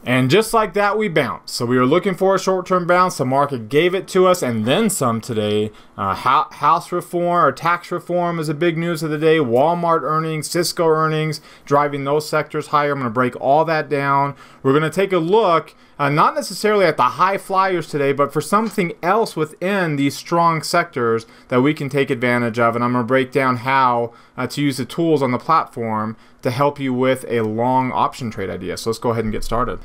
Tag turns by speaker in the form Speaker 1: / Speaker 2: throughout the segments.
Speaker 1: And just like that, we bounced. So we were looking for a short-term bounce. The market gave it to us and then some today. House reform or tax reform is a big news of the day. Walmart earnings, Cisco earnings, driving those sectors higher. I'm going to break all that down. We're going to take a look, not necessarily at the high flyers today, but for something else within these strong sectors that we can take advantage of. And I'm going to break down how to use the tools on the platform to help you with a long option trade idea. So let's go ahead and get started.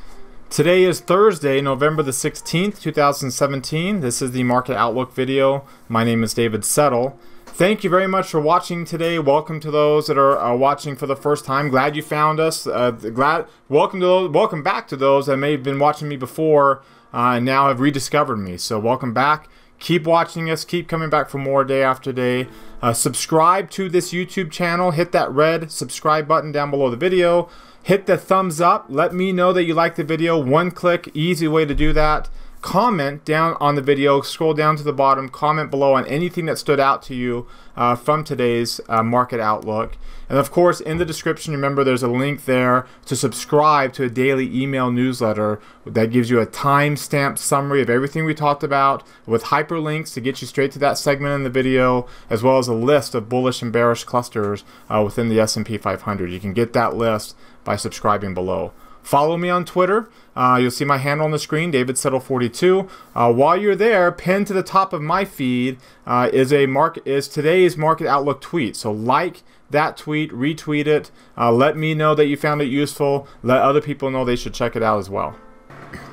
Speaker 1: Today is Thursday, November the 16th, 2017. This is the Market Outlook video. My name is David Settle. Thank you very much for watching today. Welcome to those that are watching for the first time. Glad you found us. Welcome back to those that may have been watching me before and now have rediscovered me. So welcome back. Keep watching us. Keep coming back for more day after day. Subscribe to this YouTube channel. Hit that red subscribe button down below the video. Hit the thumbs up. Let me know that you like the video. One click, easy way to do that. Comment down on the video. Scroll down to the bottom. Comment below on anything that stood out to you from today's market outlook. And of course, in the description, remember there's a link there to subscribe to a daily email newsletter that gives you a time-stamped summary of everything we talked about with hyperlinks to get you straight to that segment in the video, as well as a list of bullish and bearish clusters within the S&P 500. You can get that list by subscribing below. Follow me on Twitter. You'll see my handle on the screen, DavidSettle42. While you're there, pinned to the top of my feed is today's Market Outlook tweet. So like that tweet, retweet it. Let me know that you found it useful. Let other people know they should check it out as well.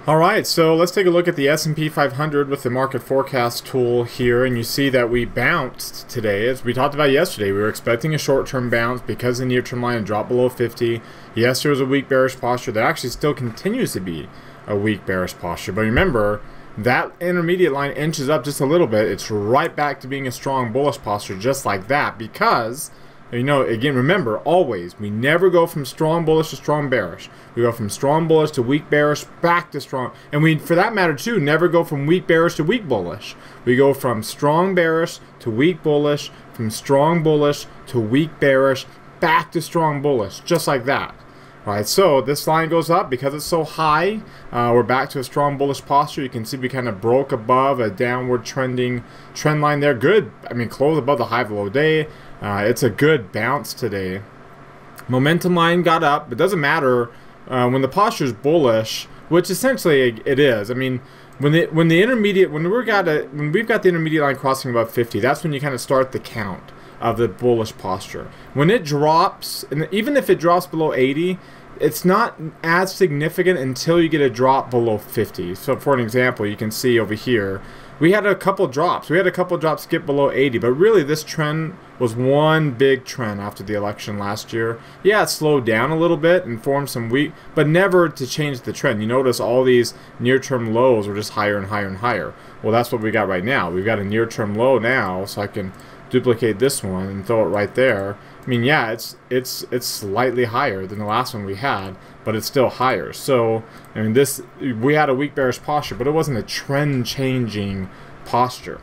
Speaker 1: All right, so let's take a look at the S&P 500 with the market forecast tool here, and you see that we bounced today. As we talked about yesterday, we were expecting a short-term bounce because the near-term line dropped below 50. Yes, there was a weak bearish posture. There actually still continues to be a weak bearish posture, but remember, that intermediate line inches up just a little bit. It's right back to being a strong bullish posture just like that because, you know, again, remember, always, we never go from strong bullish to strong bearish. We go from strong bullish to weak bearish back to strong. And we, for that matter too, never go from weak bearish to weak bullish. We go from strong bearish to weak bullish, from strong bullish to weak bearish, back to strong bullish, just like that. All right, so this line goes up because it's so high. We're back to a strong bullish posture. You can see we kind of broke above a downward trending trend line there. Good, I mean, close above the high of the low day. It's a good bounce today. Momentum line got up. It doesn't matter when the posture is bullish, which essentially it is. I mean, when we've got the intermediate line crossing above 50, that's when you kind of start the count of the bullish posture. When it drops, and even if it drops below 80, it's not as significant until you get a drop below 50. So for an example, you can see over here, we had a couple drops. We had a couple drops skip below 80, but really this trend was one big trend after the election last year. Yeah, it slowed down a little bit and formed some weak, but never to change the trend. You notice all these near-term lows were just higher and higher and higher. Well, that's what we got right now. We've got a near-term low now, so I can duplicate this one and throw it right there. I mean, yeah, it's slightly higher than the last one we had, but it's still higher. So, I mean, we had a weak bearish posture, but it wasn't a trend-changing posture.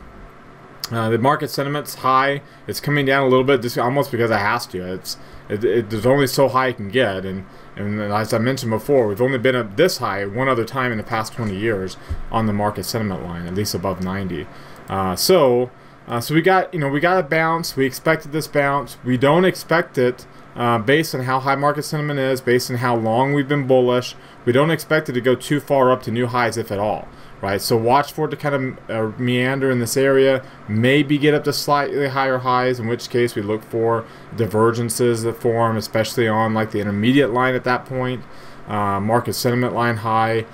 Speaker 1: The market sentiment's high. It's coming down a little bit, just almost because it has to. There's only so high it can get, and as I mentioned before, we've only been up this high one other time in the past 20 years on the market sentiment line, at least above 90. So we got a bounce. We expected this bounce. We don't expect it based on how high market sentiment is, based on how long we've been bullish. We don't expect it to go too far up to new highs, if at all. Right, so watch for it to kind of meander in this area, maybe get up to slightly higher highs, in which case we look for divergences that form, especially on like the intermediate line at that point, market sentiment line high.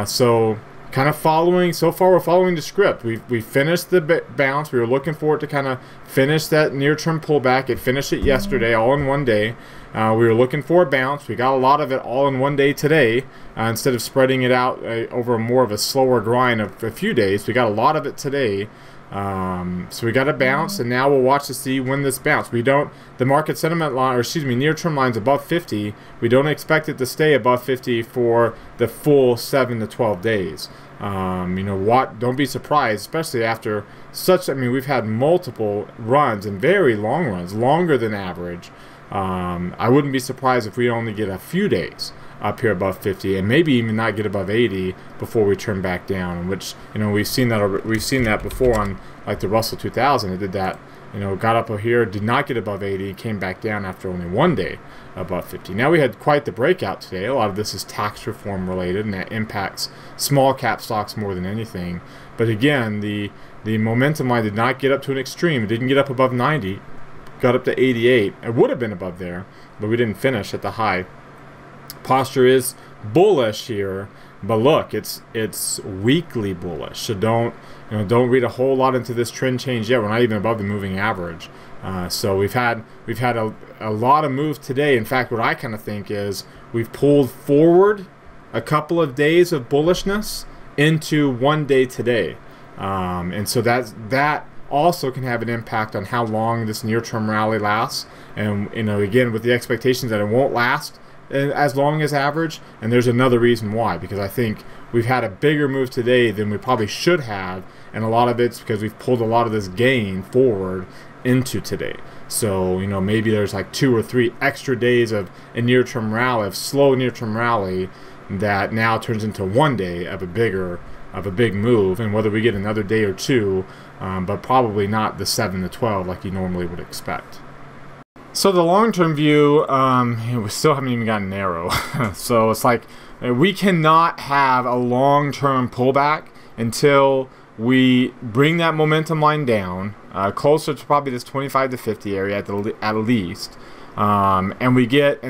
Speaker 1: So kind of following, so far we're following the script. We finished the bounce. We were looking for it to kind of finish that near-term pullback. It finished it yesterday, all in one day. We were looking for a bounce. We got a lot of it all in one day today. Instead of spreading it out over more of a slower grind of a few days, we got a lot of it today. So we got a bounce, and now we'll watch to see when this bounce. The market sentiment line, or excuse me, near-term line's above 50. We don't expect it to stay above 50 for the full 7 to 12 days. Don't be surprised, especially after we've had multiple runs and very long runs, longer than average. I wouldn't be surprised if we only get a few days up here above 50, and maybe even not get above 80 before we turn back down. Which, you know, we've seen that before on like the Russell 2000. It did that. You know, got up here, did not get above 80, came back down after only one day above 50. Now we had quite the breakout today. A lot of this is tax reform related, and that impacts small cap stocks more than anything. But again, the momentum line did not get up to an extreme. It didn't get up above 90, got up to 88. It would have been above there, but we didn't finish at the high. Posture is bullish here, but look, it's weekly bullish. So don't read a whole lot into this trend change yet. We're not even above the moving average. So we've had a lot of moves today. In fact, what I kind of think is we've pulled forward a couple of days of bullishness into one day today, and so that also can have an impact on how long this near-term rally lasts. And you know, again, with the expectations that it won't last as long as average. And there's another reason why, because I think we've had a bigger move today than we probably should have, and a lot of it's because we've pulled a lot of this gain forward into today. So, you know, maybe there's like 2 or 3 extra days of a near-term rally, of slow near-term rally, that now turns into one day of a big move. And whether we get another day or two, but probably not the 7 to 12 like you normally would expect. So the long-term view, we still haven't even gotten narrow. So it's like we cannot have a long-term pullback until we bring that momentum line down closer to probably this 25 to 50 area at least. And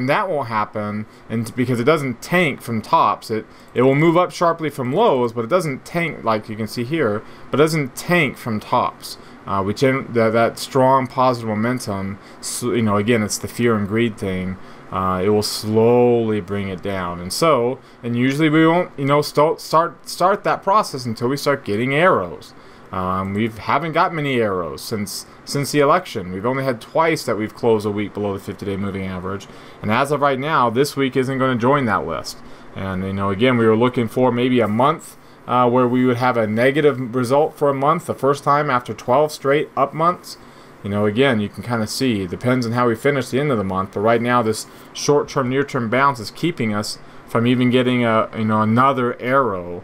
Speaker 1: that won't happen, and because it doesn't tank from tops. It will move up sharply from lows, but it doesn't tank, like you can see here, but it doesn't tank from tops. That strong positive momentum, so, you know, again, it's the fear and greed thing. It will slowly bring it down, and usually we won't, you know, start that process until we start getting arrows. We haven't got many arrows since the election. We've only had twice that we've closed a week below the 50-day moving average, and as of right now, this week isn't going to join that list. And you know, again, we were looking for maybe a month where we would have a negative result for a month, the first time after 12 straight up months. You know, again, you can kind of see, it depends on how we finish the end of the month, but right now this short-term, near-term bounce is keeping us from even getting another arrow.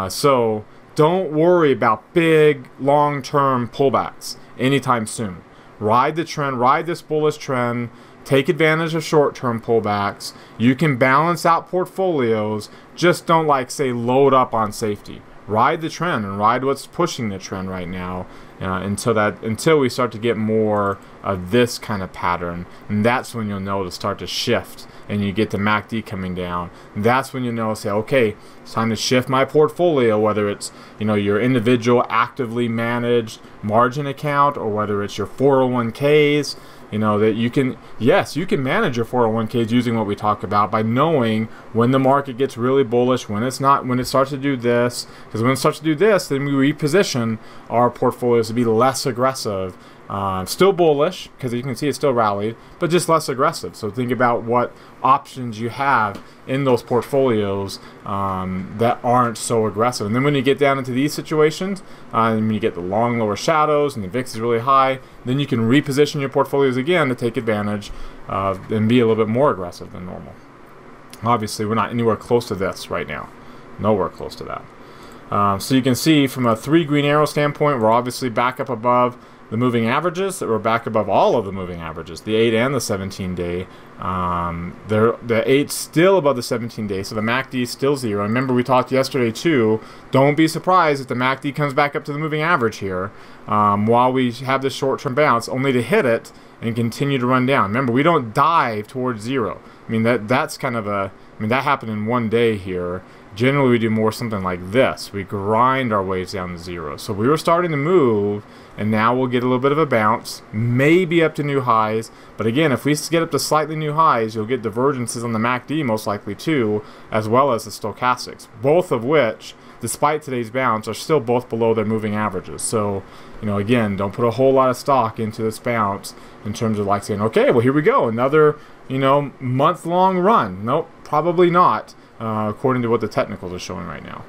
Speaker 1: So don't worry about big, long-term pullbacks anytime soon. Ride the trend, ride this bullish trend. Take advantage of short-term pullbacks. You can balance out portfolios. Just don't, like, say, load up on safety. Ride the trend and ride what's pushing the trend right now until we start to get more of this kind of pattern. And that's when you'll know to start to shift, and you get the MACD coming down. That's when you know, say, okay, it's time to shift my portfolio, whether it's, you know, your individual actively managed margin account, or whether it's your 401ks. You know, that you can manage your 401ks using what we talk about by knowing when the market gets really bullish, when it starts to do this. Because when it starts to do this, then we reposition our portfolios to be less aggressive. Still bullish, because you can see it still rallied, but just less aggressive. So think about what options you have in those portfolios that aren't so aggressive. And then when you get down into these situations, and when you get the long lower shadows and the VIX is really high, then you can reposition your portfolios again to take advantage and be a little bit more aggressive than normal. Obviously, we're not anywhere close to this right now. Nowhere close to that. So you can see from a 3 green arrow standpoint, we're obviously back up above the moving averages, that we're back above all of the moving averages, the 8 and the 17-day. The 8's still above the 17-day, so the MACD is still 0. Remember, we talked yesterday too, don't be surprised if the MACD comes back up to the moving average here while we have this short-term bounce, only to hit it and continue to run down. Remember, we don't dive towards 0. I mean, that's kind of that happened in one day here. Generally, we do more something like this. We grind our ways down to 0. So we were starting to move, and now we'll get a little bit of a bounce, maybe up to new highs. But again, if we get up to slightly new highs, you'll get divergences on the MACD most likely too, as well as the stochastics, both of which, despite today's bounce, are still both below their moving averages. So, you know, again, don't put a whole lot of stock into this bounce in terms of like saying, okay, well, here we go, another, you know, month-long run. Nope, probably not. According to what the technicals are showing right now.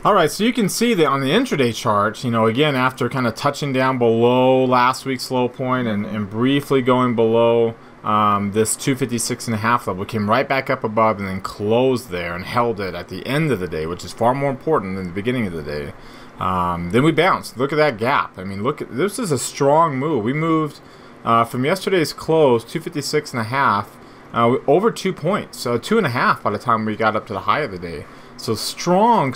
Speaker 1: Alright, so you can see that on the intraday chart, you know, again, after kind of touching down below last week's low point and briefly going below this 256.5 level. We came right back up above and then closed there and held it at the end of the day, which is far more important than the beginning of the day. Then we bounced. Look at that gap. I mean, look at this is a strong move. We moved from yesterday's close, 256.5, over 2 points. So 2.5 by the time we got up to the high of the day. So strong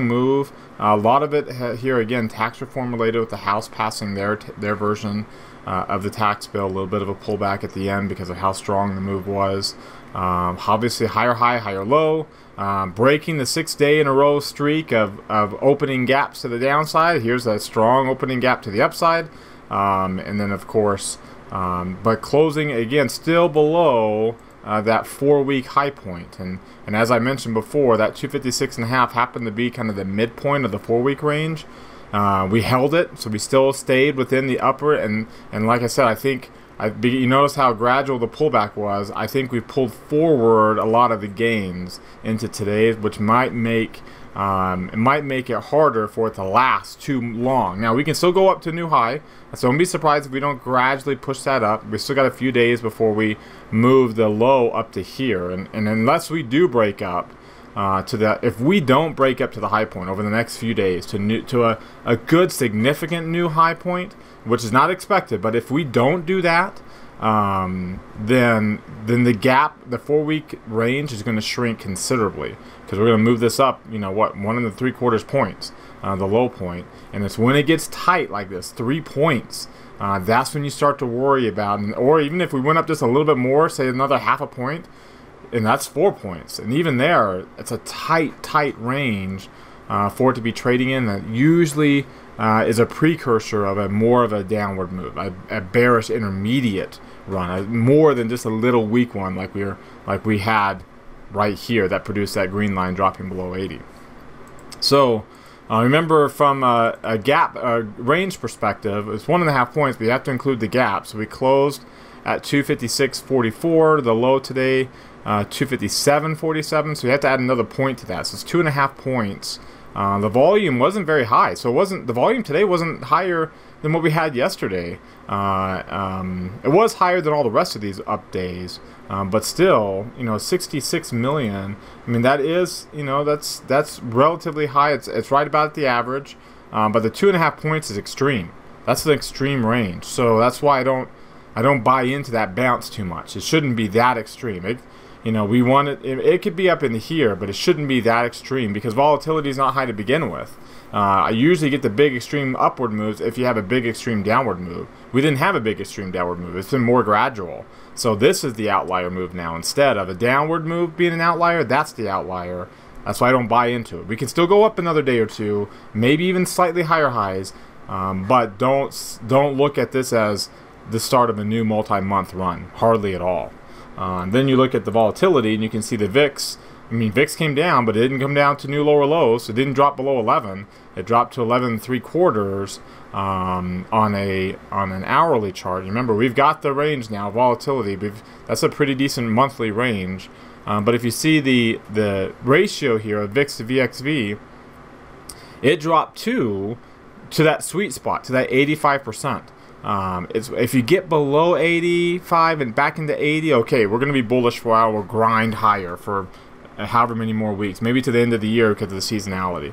Speaker 1: move. A lot of it here again, tax reform related with the House passing their version of the tax bill. A little bit of a pullback at the end because of how strong the move was. Obviously higher high, higher low. Breaking the 6-day in a row streak of opening gaps to the downside. Here's a strong opening gap to the upside. And then of course, but closing again still below that 4-week high point. And as I mentioned before, that 256.5 happened to be kind of the midpoint of the 4-week range. We held it, so we still stayed within the upper, and like I said, I think you notice how gradual the pullback was. I think we pulled forward a lot of the gains into today, which might make it harder for it to last too long. Now we can still go up to a new high, so don't be surprised if we don't gradually push that up. We still got a few days before we move the low up to here, and unless we do break up to that, if we don't break up to the high point over the next few days to a good significant new high point, which is not expected, but if we don't do that, then the gap, the 4-week range is going to shrink considerably, because we're going to move this up, you know what, 1 3/4 points, the low point, and it's when it gets tight like this, 3 points, that's when you start to worry about, or even if we went up just a little bit more, say another 0.5 point, and that's 4 points, and even there, it's a tight range for it to be trading in. That usually is a precursor of more of a downward move, a bearish intermediate run, more than just a little weak one like we had right here that produced that green line dropping below 80. So remember, from a gap range perspective, it's 1.5 points, but you have to include the gap. So we closed at 256.44. The low today, 257.47. So you have to add another point to that. So it's 2.5 points. The volume wasn't very high, so the volume today wasn't higher than what we had yesterday. It was higher than all the rest of these up days, but still, 66 million. I mean, that is, that's relatively high. It's right about at the average, but the 2.5 points is extreme. That's the extreme range. So that's why I don't buy into that bounce too much. It shouldn't be that extreme. We want it could be up in here, but it shouldn't be that extreme because volatility is not high to begin with. I usually get the big extreme upward moves if you have a big extreme downward move. We didn't have a big extreme downward move. It's been more gradual. So this is the outlier move now. Instead of a downward move being an outlier, that's the outlier. That's why I don't buy into it. We can still go up another day or two, maybe even slightly higher highs, but don't look at this as the start of a new multi-month run. Hardly at all. Then you look at the volatility and you can see the VIX. I mean, VIX came down, but it didn't come down to new lower lows. So it didn't drop below 11. It dropped to 11 3/4 on an hourly chart. Remember, we've got the range now, volatility. That's a pretty decent monthly range. But if you see the ratio here of VIX to VXV, it dropped to that sweet spot, to that 85%. If you get below 85 and back into 80, okay, we're going to be bullish for a while. We'll grind higher for however many more weeks, maybe to the end of the year because of the seasonality.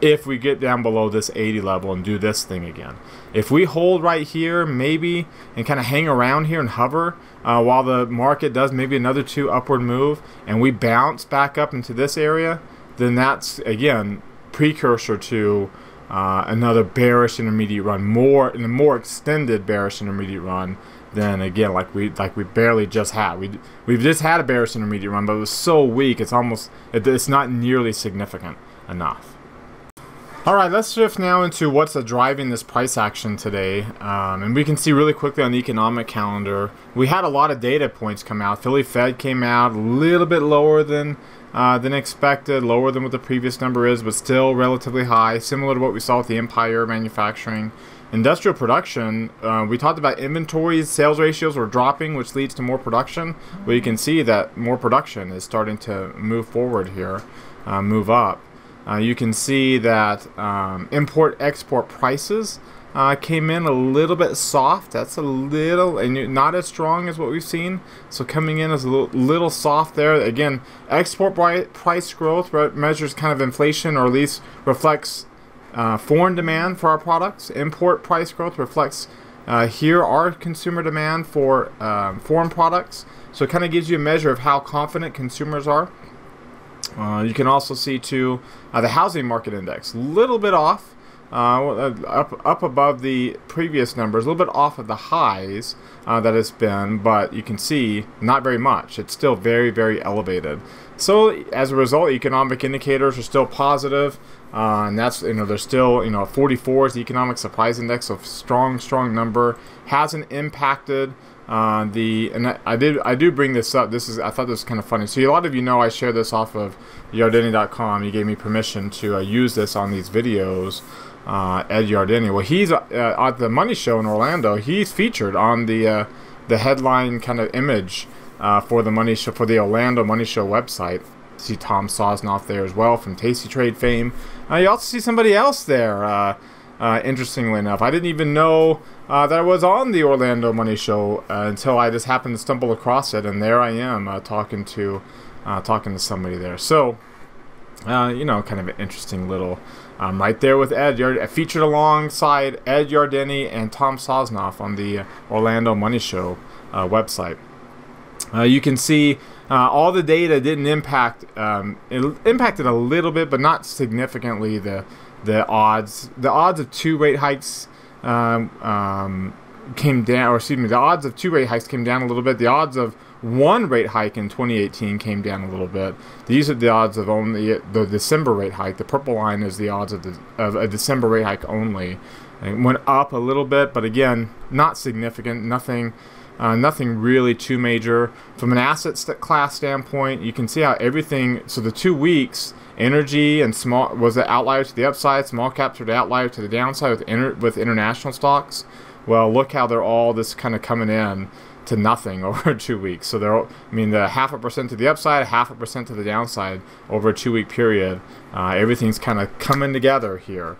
Speaker 1: If we get down below this 80 level and do this thing again. If we hold right here, maybe, and kind of hang around here and hover while the market does maybe another 2 upward move, and we bounce back up into this area, then that's, again, precursor to another bearish intermediate run, in a more extended bearish intermediate run than, again, like we barely just had. We've just had a bearish intermediate run, but it was so weak it's not nearly significant enough. All right, let's shift now into what's driving this price action today, and we can see really quickly on the economic calendar we had a lot of data points come out. Philly Fed came out a little bit lower than expected, lower than what the previous number is, but still relatively high, similar to what we saw with the Empire Manufacturing. Industrial production, we talked about inventories, sales ratios were dropping, which leads to more production. Well, you can see that more production is starting to move forward here, move up. You can see that import-export prices came in a little bit soft. That's a little, and not as strong as what we've seen. So coming in as a little soft there. Again, export price growth measures kind of inflation, or at least reflects foreign demand for our products. Import price growth reflects here our consumer demand for foreign products. So it kind of gives you a measure of how confident consumers are. You can also see too the housing market index, a little bit off, up above the previous numbers, a little bit off of the highs that it's been, but you can see not very much. It's still very, very elevated. So as a result, economic indicators are still positive, and that's, there's still, 44 is the economic surprise index, so strong number. Hasn't impacted and I do bring this up. I thought this was kind of funny. So a lot of you know I share this off of Yardeni.com. You gave me permission to use this on these videos. Ed Yardeni. Well, he's at the Money Show in Orlando. He's featured on the headline kind of image for the Money Show, for the Orlando Money Show website. See Tom Sosnoff there as well from Tasty Trade fame. You also see somebody else there. Interestingly enough, I didn't even know that I was on the Orlando Money Show until I just happened to stumble across it, and there I am talking to somebody there. So, kind of an interesting little. Right there with Ed, featured alongside Ed Yardeni and Tom Sosnoff on the Orlando Money Show website. You can see all the data didn't impact. It impacted a little bit, but not significantly. The odds of 2 rate hikes came down, or excuse me, the odds of 2 rate hikes came down a little bit. The odds of 1 rate hike in 2018 came down a little bit. These are the odds of only the December rate hike. The purple line is the odds of a December rate hike only. It went up a little bit, but again, not significant. Nothing really too major. From an asset class standpoint, you can see how everything. So the 2 weeks, energy and small was the outlier to the upside. Small caps were the outlier to the downside with international stocks. Well, look how they're all just kind of coming in to nothing over 2 weeks. So they're, the 0.5% to the upside, 0.5% to the downside over a 2 week period. Everything's kind of coming together here.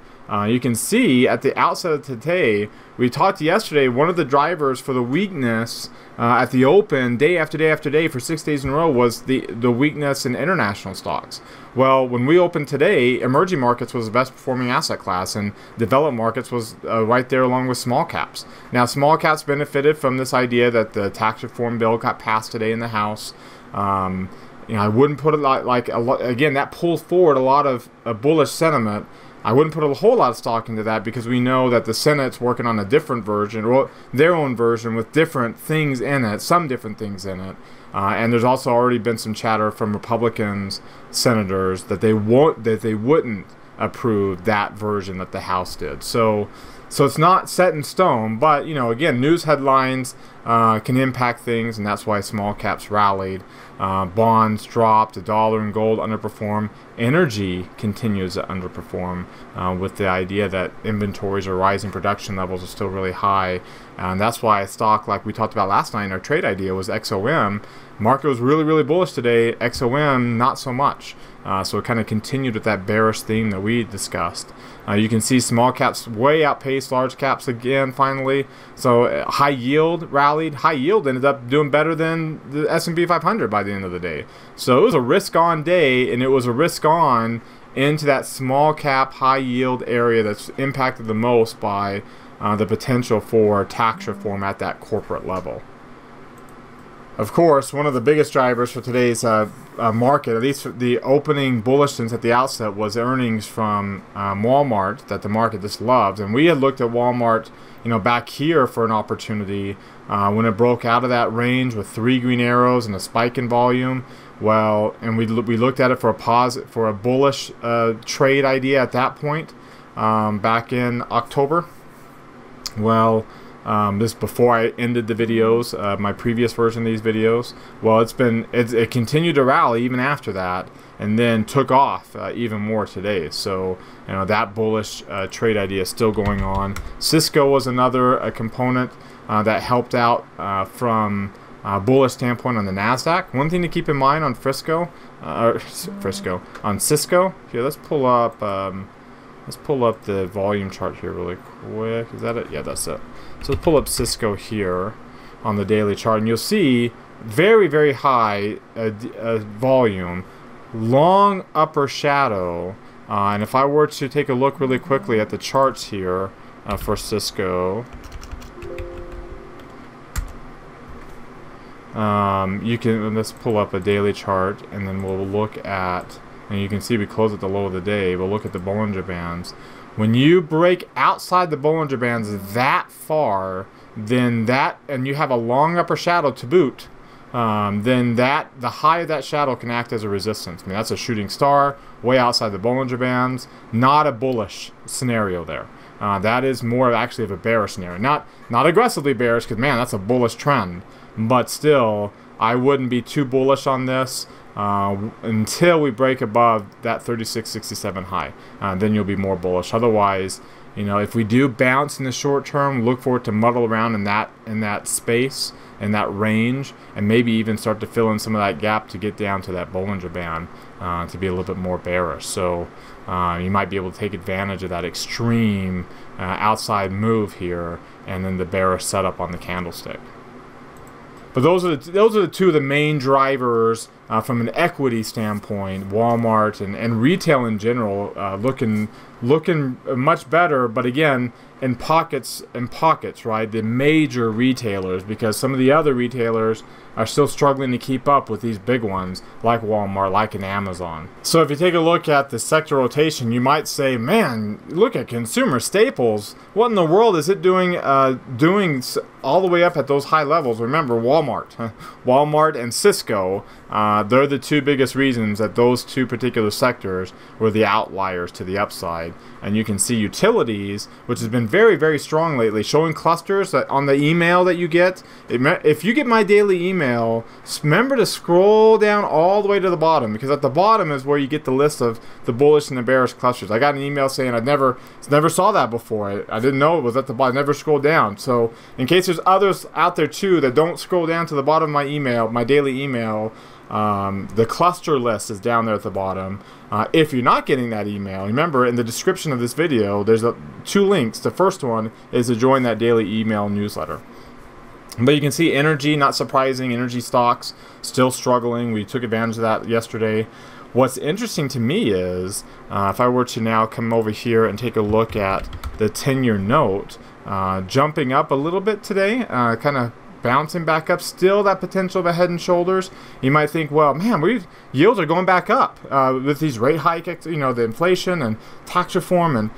Speaker 1: You can see at the outset of today, we talked yesterday, one of the drivers for the weakness at the open day after day after day for 6 days in a row was the weakness in international stocks. Well, when we opened today, emerging markets was the best performing asset class, and developed markets was right there along with small caps. Now, small caps benefited from this idea that the tax reform bill got passed today in the House. I wouldn't put it again, that pulled forward a lot of bullish sentiment. I wouldn't put a whole lot of stock into that because we know that the Senate's working on a different version, or their own version with different things in it, some different things in it. And there's also already been some chatter from Republicans, senators, that they wouldn't approve that version that the House did. So it's not set in stone, but again, news headlines can impact things, and that's why small caps rallied. Bonds dropped, the dollar and gold underperform. Energy continues to underperform with the idea that inventories are rising, production levels are still really high. And that's why a stock like we talked about last night in our trade idea was XOM. Market was really, really bullish today. XOM, not so much. So it kind of continued with that bearish theme that we discussed. You can see small caps way outpaced large caps again, finally. So high yield rallied. High yield ended up doing better than the S&P 500 by the end of the day. So it was a risk-on day, and it was a risk-on into that small cap, high yield area that's impacted the most by the potential for tax reform at that corporate level. Of course, one of the biggest drivers for today's market, at least the opening bullishness at the outset, was earnings from Walmart that the market just loves. And we had looked at Walmart, back here for an opportunity when it broke out of that range with 3 green arrows and a spike in volume. Well, and we looked at it for a bullish trade idea at that point back in October. Well, this before I ended the videos, my previous version of these videos. Well, it continued to rally even after that, and then took off even more today. So that bullish trade idea is still going on. Cisco was another component that helped out from bullish standpoint on the Nasdaq. One thing to keep in mind on on Cisco. Here, let's pull up the volume chart here really quick. Is that it? Yeah, that's it. So let's pull up Cisco here on the daily chart, and you'll see very, very high volume, long upper shadow. And if I were to take a look really quickly at the charts here for Cisco, you can, let's pull up a daily chart, and then we'll look at, and you can see we close at the low of the day. We'll look at the Bollinger Bands. When you break outside the Bollinger Bands that far, then that, and you have a long upper shadow to boot, then the high of that shadow can act as a resistance. I mean, that's a shooting star way outside the Bollinger Bands. Not a bullish scenario there. That is more actually of a bearish scenario. Not aggressively bearish, because man, that's a bullish trend. But still, I wouldn't be too bullish on this until we break above that 36.67 high. Then you'll be more bullish. Otherwise, you know, if we do bounce in the short term, look for it to muddle around in that space, in that range, and maybe even start to fill in some of that gap to get down to that Bollinger Band to be a little bit more bearish. So you might be able to take advantage of that extreme outside move here, and then the bearish setup on the candlestick. But those are the two of the main drivers from an equity standpoint. Walmart and retail in general looking much better, but again in pockets, right? The major retailers, because some of the other retailers are still struggling to keep up with these big ones like Walmart, like an Amazon. So if you take a look at the sector rotation, you might say, man, look at consumer staples. What in the world is it doing all the way up at those high levels? Remember, Walmart and Cisco, they're the two biggest reasons that those two particular sectors were the outliers to the upside. And you can see utilities, which has been very, very strong lately, showing clusters that on the email that you get. If you get my daily email, remember to scroll down all the way to the bottom, because at the bottom is where you get the list of the bullish and the bearish clusters. I got an email saying I never saw that before. I didn't know it was at the bottom. I never scrolled down. So in case there's others out there too that don't scroll down to the bottom of my email, my daily email, the cluster list is down there at the bottom. If you're not getting that email, remember in the description of this video, there's two links. The first one is to join that daily email newsletter. But you can see energy, not surprising, energy stocks still struggling. We took advantage of that yesterday. What's interesting to me is, if I were to now come over here and take a look at the 10-year note, jumping up a little bit today, kind of bouncing back up, still that potential of a head and shoulders. You might think, well, man, yields are going back up with these rate hikes, you know, the inflation and tax reform, and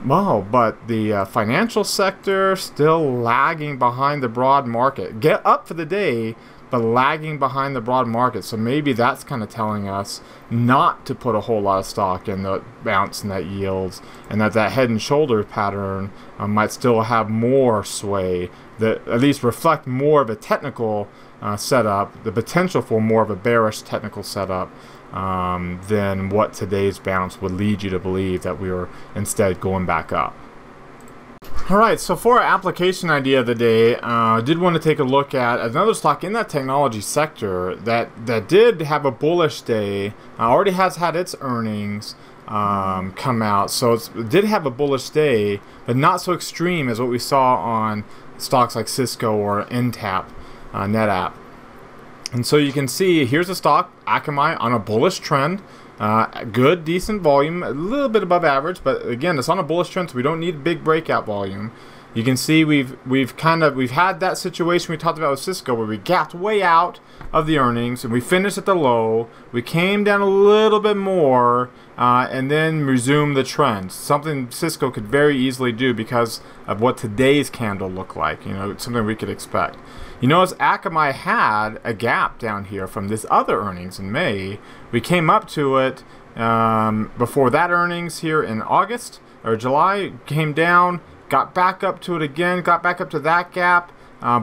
Speaker 1: well, but the financial sector still lagging behind the broad market. Get up for the day, but lagging behind the broad market. So maybe that's kind of telling us not to put a whole lot of stock in the bounce and that yields, and that head and shoulder pattern might still have more sway, that at least reflect more of a technical setup, the potential for more of a bearish technical setup than what today's bounce would lead you to believe, that we were instead going back up. Alright, so for our application idea of the day, I did want to take a look at another stock in that technology sector that did have a bullish day, already has had its earnings come out, so it did have a bullish day, but not so extreme as what we saw on stocks like Cisco or NTAP, NetApp. And so you can see, here's a stock, Akamai, on a bullish trend. Good, decent volume, a little bit above average, but again, it's on a bullish trend, so we don't need big breakout volume. You can see we've had that situation we talked about with Cisco, where we gapped way out of the earnings and we finished at the low. We came down a little bit more and then resumed the trend. Something Cisco could very easily do because of what today's candle looked like. You know, it's something we could expect. You notice Akamai had a gap down here from this other earnings in May. We came up to it before that earnings here in August or July, came down, got back up to it again, got back up to that gap,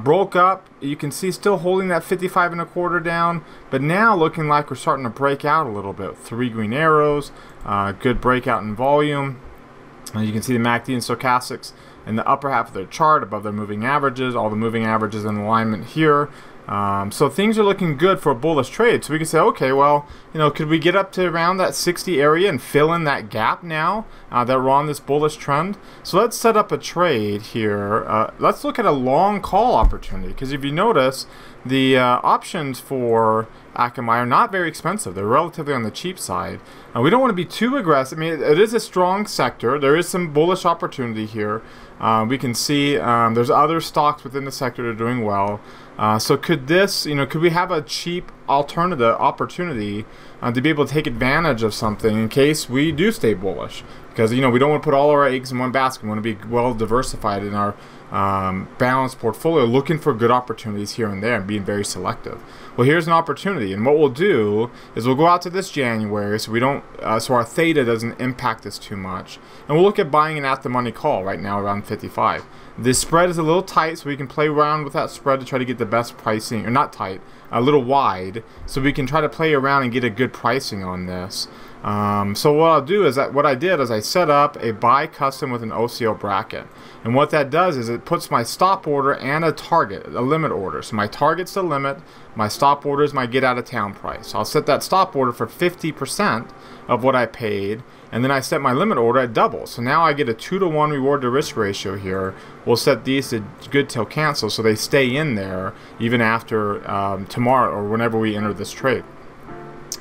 Speaker 1: broke up. You can see still holding that 55.25 down, but now looking like we're starting to break out a little bit. 3 green arrows, good breakout in volume. You can see the MACD and stochastics in the upper half of their chart above their moving averages, all the moving averages in alignment here. So things are looking good for a bullish trade. So we can say, okay, well, could we get up to around that 60 area and fill in that gap now that we're on this bullish trend? So let's set up a trade here. Let's look at a long call opportunity, because if you notice, the options for Akamai are not very expensive. They're relatively on the cheap side. We don't want to be too aggressive. I mean, it is a strong sector. There is some bullish opportunity here. We can see there's other stocks within the sector that are doing well. So could this, could we have a cheap alternative opportunity to be able to take advantage of something in case we do stay bullish? Because, we don't want to put all our eggs in one basket. We want to be well diversified in our balanced portfolio, looking for good opportunities here and there and being very selective. Well, here's an opportunity, and what we'll do is we'll go out to this January so we don't, so our theta doesn't impact us too much, and we'll look at buying an at-the-money call right now around 55. This spread is a little tight, so we can play around with that spread to try to get the best pricing, or not tight, a little wide, so we can try to play around and get a good pricing on this. So what I'll do is what I did is I set up a buy custom with an OCO bracket, and what that does is it puts my stop order and a target, a limit order. So my target's the limit, my stop order is my get out of town price. I'll set that stop order for 50% of what I paid, and then I set my limit order at double. So now I get a 2-to-1 reward to risk ratio here. We'll set these to good till cancel so they stay in there even after tomorrow or whenever we enter this trade.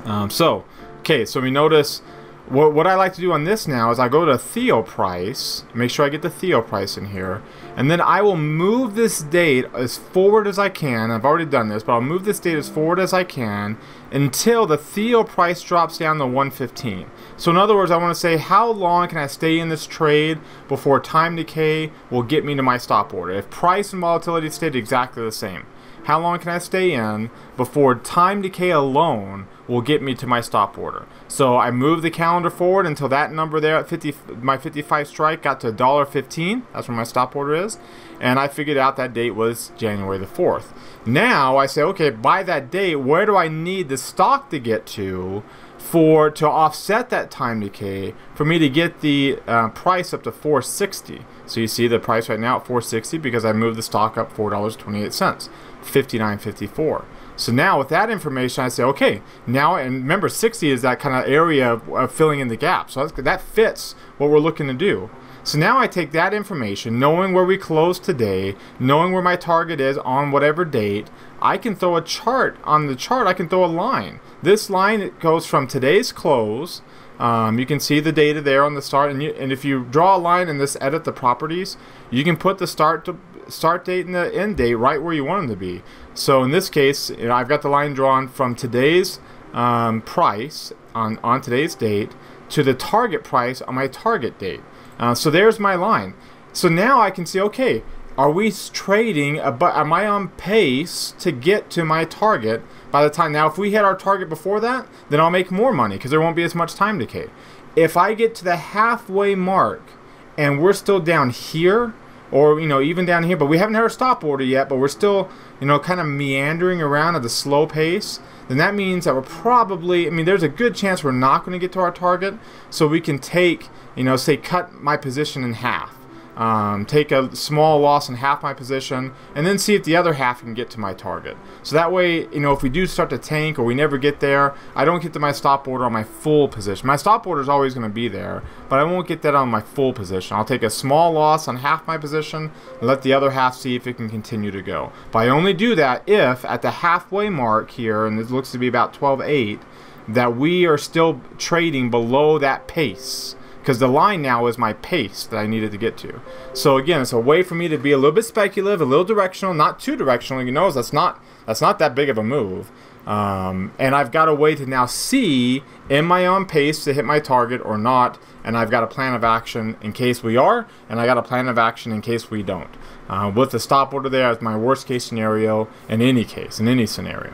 Speaker 1: Okay, so we notice what I like to do on this now is I go to Theo price, make sure I get the Theo price in here, and then I will move this date as forward as I can. I've already done this, but I'll move this date as forward as I can until the Theo price drops down to 115. So in other words, I want to say how long can I stay in this trade before time decay will get me to my stop order. If price and volatility stayed exactly the same, how long can I stay in before time decay alone will get me to my stop order? So I moved the calendar forward until that number there at 50, my 55 strike got to $1.15. That's where my stop order is. And I figured out that date was January the 4th. Now I say, okay, by that date, where do I need the stock to get to offset that time decay for me to get the price up to 460? So you see the price right now at 460 because I moved the stock up $4.28, 59.54. So now with that information, I say, okay, now, and remember 60 is that kind of area of filling in the gap. So that fits what we're looking to do. So now I take that information, knowing where we closed today, knowing where my target is on whatever date, I can throw a chart. On the chart, I can throw a line. This line, it goes from today's close. You can see the data there on the start, and if you draw a line in this edit the properties, you can put the start date and the end date right where you want them to be. So in this case, I've got the line drawn from today's price on today's date to the target price on my target date. So there's my line. So now I can see, okay, are we trading, am I on pace to get to my target by the time? Now if we hit our target before that, then I'll make more money because there won't be as much time decay. If I get to the halfway mark and we're still down here, or even down here, but we haven't had our stop order yet, but we're still kind of meandering around at a slow pace, then that means that we're probably, there's a good chance we're not going to get to our target. So we can take, say cut my position in half, take a small loss in half my position, and then see if the other half can get to my target. So that way, if we do start to tank or we never get there, I don't get to my stop order on my full position. My stop order is always going to be there, but I won't get that on my full position. I'll take a small loss on half my position and let the other half see if it can continue to go. But I only do that if at the halfway mark here, and it looks to be about 12.8, that we are still trading below that pace. Because the line now is my pace that I needed to get to. So again, it's a way for me to be a little bit speculative, a little directional, not too directional. That's not that big of a move. And I've got a way to now see, am I on pace to hit my target or not? And I've got a plan of action in case we are, and I got a plan of action in case we don't. With the stop order there as my worst case scenario in any case, in any scenario.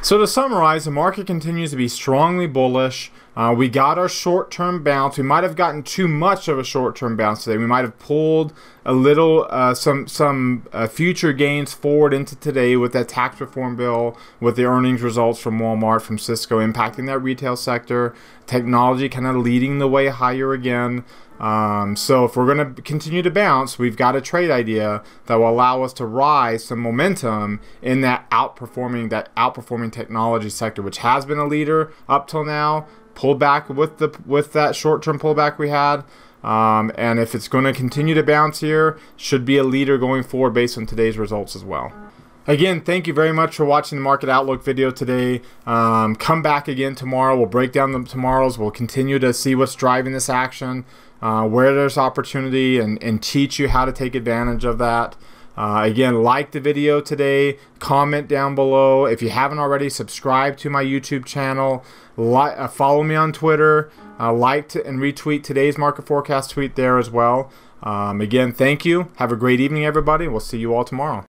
Speaker 1: So to summarize, the market continues to be strongly bullish. We got our short-term bounce. We might have gotten too much of a short-term bounce today. We might have pulled a little, some future gains forward into today with that tax reform bill, with the earnings results from Walmart, from Cisco impacting that retail sector, technology kind of leading the way higher again. So if we're going to continue to bounce, we've got a trade idea that will allow us to rise some momentum in that outperforming technology sector, which has been a leader up till now. Pull back with that short-term pullback we had, and if it's going to continue to bounce here, should be a leader going forward based on today's results as well. Again, thank you very much for watching the Market Outlook video today. Come back again tomorrow. We'll break down the tomorrows. We'll continue to see what's driving this action, where there's opportunity, and teach you how to take advantage of that. Again, like the video today, comment down below. If you haven't already, subscribe to my YouTube channel, follow me on Twitter, like and retweet today's market forecast tweet there as well. Again, thank you. Have a great evening, everybody. We'll see you all tomorrow.